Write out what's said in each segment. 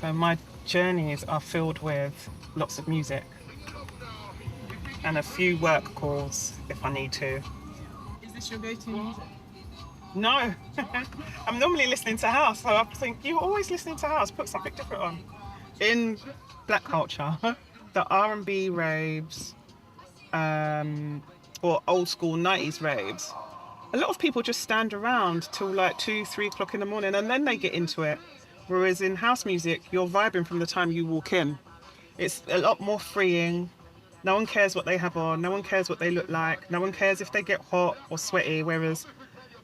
So my journeys are filled with lots of music and a few work calls if I need to. Is this your go-to music? No, I'm normally listening to house, so I think you're always listening to house, put something different on. In black culture, the R&B raves, or old school 90s raves, a lot of people just stand around till like 2, 3 o'clock in the morning and then they get into it. Whereas in house music, you're vibing from the time you walk in. It's a lot more freeing. No one cares what they have on. No one cares what they look like. No one cares if they get hot or sweaty. Whereas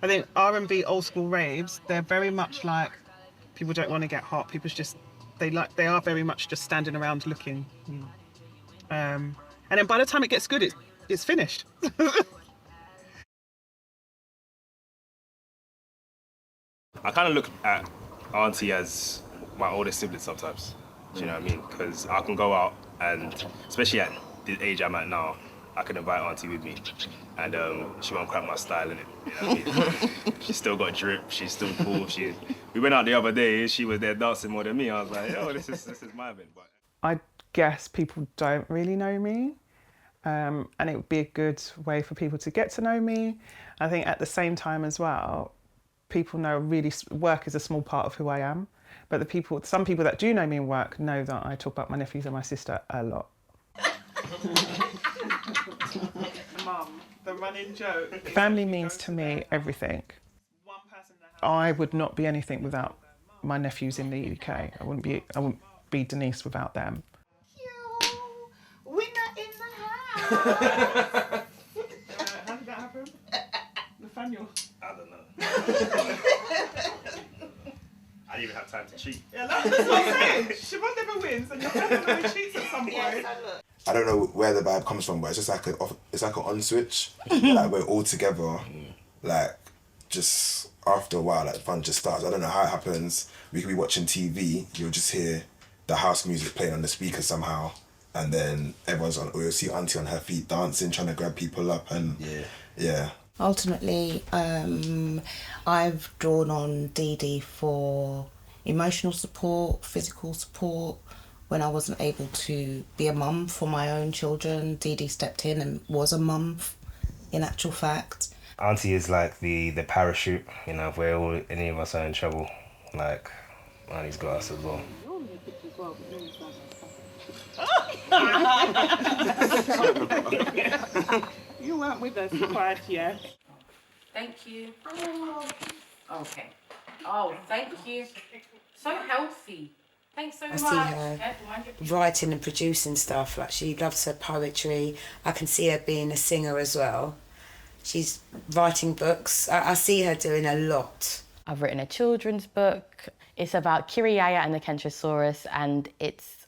I think R&B old school raves, they're very much like people don't want to get hot. People just they are very much just standing around looking. And then by the time it gets good, it's finished. I kind of look at Auntie as my oldest sibling sometimes. Do you know what I mean? Because I can go out and, especially at the age I'm at now, I can invite Auntie with me, and she won't crack my style in it. You know what I mean? She's still got drip. She's still cool. We went out the other day. She was there dancing more than me. I was like, oh, this is my event. But I guess people don't really know me, and it would be a good way for people to get to know me. I think at the same time as well, people know really work is a small part of who I am, but some people that do know me in work know that I talk about my nephews and my sister a lot. Mum, the running joke. Family means to me everything. I would not be anything without my nephews in the UK. I wouldn't be Denise without them. Winner in the house. How did that happen? Nathaniel. I don't know. I didn't even have time to cheat. Yeah, that's what I'm saying. Siobhan never wins, and your friend never cheats at some point. I don't know where the vibe comes from, but it's just like an on switch. Like we're all together, like just after a while, like fun just starts. I don't know how it happens. We could be watching TV, you'll just hear the house music playing on the speaker somehow, and then everyone's on. Or you'll see Auntie on her feet dancing, trying to grab people up, and yeah. Ultimately, I've drawn on Dee Dee for emotional support, physical support. When I wasn't able to be a mum for my own children, Dee Dee stepped in and was a mum, in actual fact. Auntie is like the parachute, you know, if any of us are in trouble, like, Auntie's got us as well. You weren't with us quite yet. Thank you. Oh, okay. Oh, thank you. So healthy. Thanks so much. I see her writing and producing stuff. Like, she loves her poetry. I can see her being a singer as well. She's writing books. I see her doing a lot. I've written a children's book. It's about Kiriyaya and the Kentrosaurus, and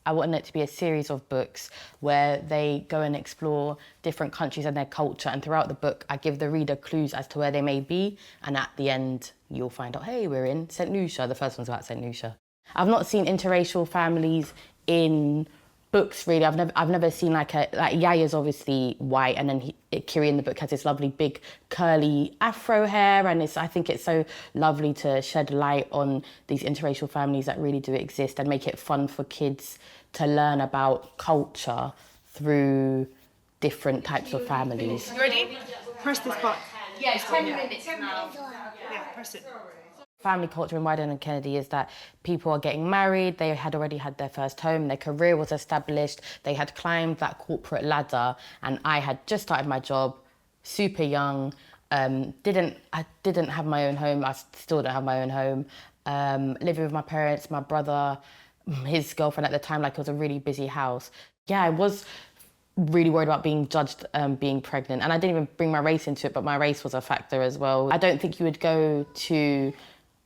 I want it to be a series of books where they go and explore different countries and their culture, and throughout the book I give the reader clues as to where they may be, and at the end you'll find out, hey, we're in St. Lucia. The first one's about St. Lucia. I've not seen interracial families in books really. I've never seen like Yaya's obviously white, and then Kiri in the book has this lovely big curly afro hair, and I think it's so lovely to shed light on these interracial families that really do exist and make it fun for kids to learn about culture through different types of families. You ready? Press this button. Yeah, it's 10 minutes now. Yeah, press it. Family culture in Widen and Kennedy is that people are getting married, they had already had their first home, their career was established, they had climbed that corporate ladder, and I had just started my job, super young, I didn't have my own home, I still don't have my own home, living with my parents, my brother, his girlfriend at the time, like it was a really busy house. Yeah, I was really worried about being judged being pregnant, and I didn't even bring my race into it, but my race was a factor as well. I don't think you would go to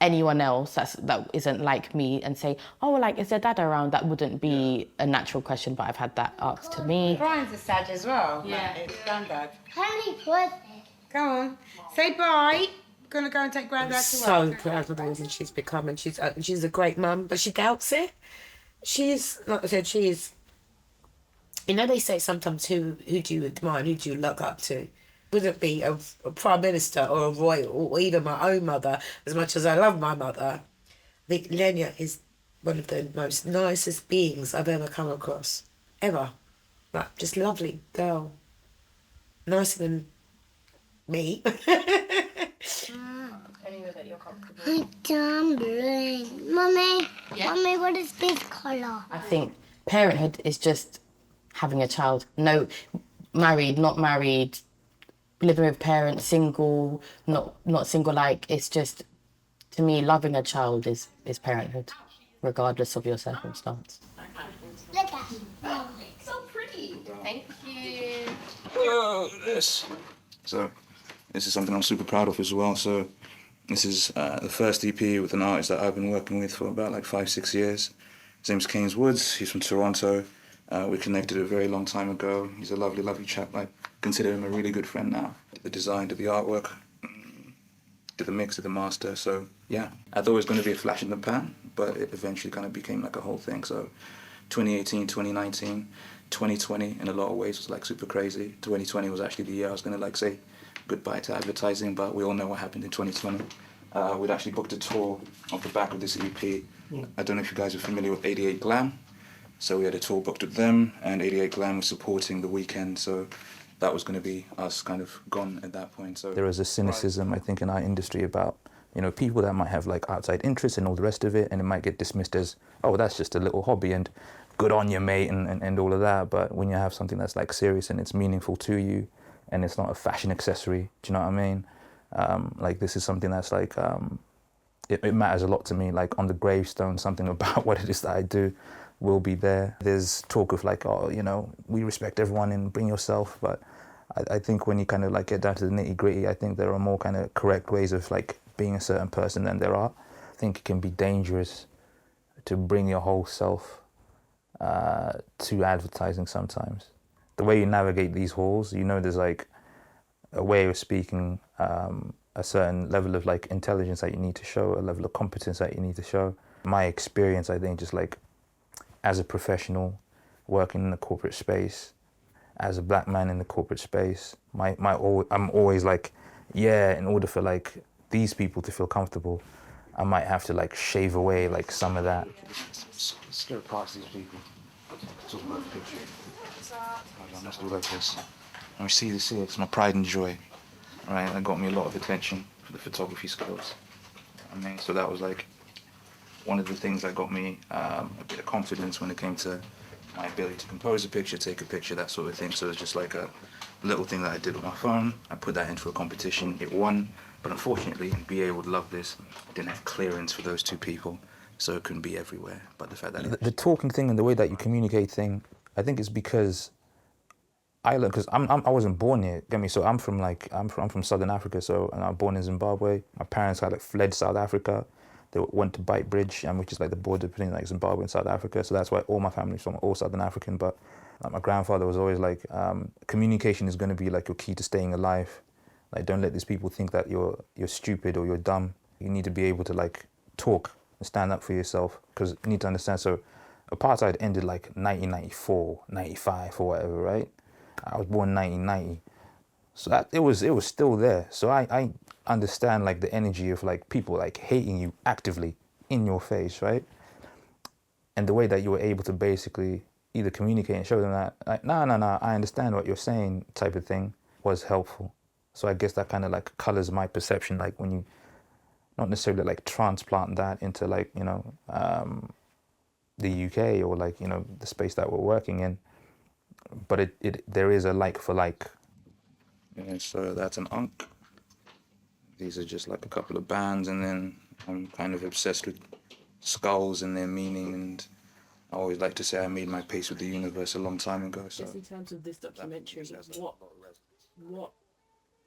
anyone else that isn't like me and say, oh, like, is their dad around? That wouldn't be a natural question, but I've had that asked to me. Brian's a sad as well. Yeah. It's granddad. Happy birthday. Go on. Say bye. Gonna go and take granddad to work. So proud of her and she's become, and she's a great mum, but she doubts it. She's, like I said, she is, you know, they say sometimes who do you admire, who do you look up to? Wouldn't be a prime minister or a royal or even my own mother, as much as I love my mother. I think Lenya is one of the most nicest beings I've ever come across. Ever. Like, just lovely girl. Nicer than me. Anywhere that you're comfortable. I'm tumbling. Mummy, Yeah? Mummy, what is this colour? I think parenthood is just having a child. No, married, not married, living with parents, single, not single. Like, it's just, to me, loving a child is parenthood, regardless of your circumstance. Look at me. So pretty. Thank you. So this is something I'm super proud of as well. So this is the first EP with an artist that I've been working with for about like 5-6 years. His name's Keynes Woods. He's from Toronto. We connected a very long time ago. He's a lovely, lovely chap. I consider him a really good friend now. Did the design, did the artwork, did the mix, did the master. So yeah, I thought it was going to be a flash in the pan, but it eventually kind of became like a whole thing. So 2018, 2019, 2020 in a lot of ways was like super crazy. 2020 was actually the year I was going to like say goodbye to advertising, but we all know what happened in 2020. We'd actually booked a tour off the back of this EP. I don't know if you guys are familiar with 88 Glam. So we had a tour booked with them, and 88 Glam was supporting The Weeknd, so that was going to be us kind of gone at that point. So there is a cynicism, I think, in our industry about, you know, people that might have like outside interests and all the rest of it, and it might get dismissed as, oh, that's just a little hobby, and good on you, mate, and all of that. But when you have something that's like serious and it's meaningful to you, and it's not a fashion accessory, do you know what I mean? Like, this is something that's like, it matters a lot to me. Like, on the gravestone, something about what it is that I do will be there. There's talk of like, oh, you know, we respect everyone and bring yourself, but I think when you kind of like get down to the nitty gritty, I think there are more kind of correct ways of like being a certain person than there are. I think it can be dangerous to bring your whole self to advertising sometimes. The way you navigate these halls, you know, there's like a way of speaking, a certain level of like intelligence that you need to show, a level of competence that you need to show. My experience, I think, just like as a professional working in the corporate space, as a black man in the corporate space, I'm always like, yeah, in order for like these people to feel comfortable, I might have to like shave away like some of that. Let's go past these people. Talk about the picture. Let's do like this. And we see this here, it's my pride and joy. Right, that got me a lot of attention for the photography skills. I mean, so that was like one of the things that got me a bit of confidence when it came to my ability to compose a picture, take a picture, that sort of thing. So it's just like a little thing that I did with my phone. I put that into a competition, it won. But unfortunately, BA would love this. I didn't have clearance for those two people, so it couldn't be everywhere. But the fact that the talking thing and the way that you communicate thing, I think it's because I learned, because I wasn't born here, get me? So I'm from Southern Africa, so, and I was born in Zimbabwe. My parents had like fled South Africa. They went to Bite Bridge, which is like the border between like Zimbabwe and South Africa. So that's why all my family's from all Southern African. But like, my grandfather was always like, communication is going to be like your key to staying alive. Like, don't let these people think that you're stupid or you're dumb. You need to be able to like talk and stand up for yourself, because you need to understand. So apartheid ended like 1994, 95 or whatever, right? I was born in 1990. So that, it was still there. So I understand like the energy of like people like hating you actively in your face, right? And the way that you were able to basically either communicate and show them that, like, no, I understand what you're saying type of thing was helpful. So I guess that kind of like colors my perception, like when you not necessarily like transplant that into like, you know, the UK or like, you know, the space that we're working in, but there is a like for like. Yeah, so that's an unk. These are just like a couple of bands, and then I'm kind of obsessed with skulls and their meaning, and I always like to say I made my peace with the universe a long time ago. So just in terms of this documentary, what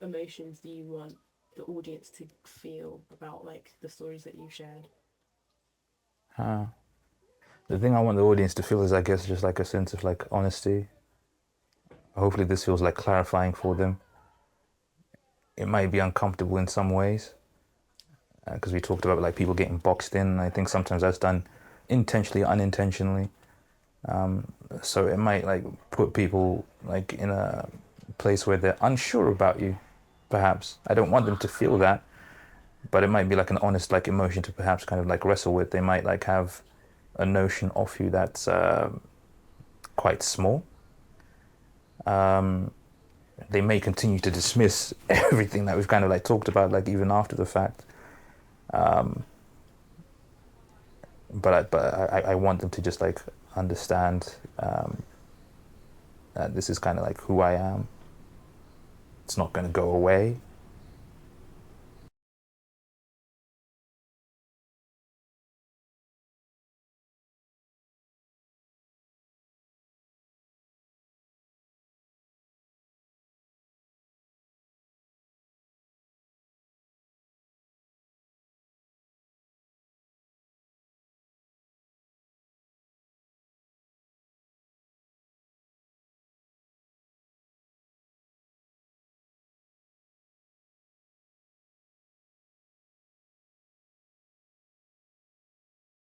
emotions do you want the audience to feel about like the stories that you've shared? The thing I want the audience to feel is, I guess, just like a sense of like honesty. Hopefully this feels like clarifying for them. It might be uncomfortable in some ways, because we talked about like people getting boxed in. I think sometimes that's done intentionally, unintentionally. So it might like put people like in a place where they're unsure about you, perhaps. I don't want them to feel that, but it might be like an honest like emotion to perhaps kind of like wrestle with. They might like have a notion of you that's quite small. They may continue to dismiss everything that we've kind of like talked about, like even after the fact. But I want them to just like understand that this is kind of like who I am. It's not going to go away.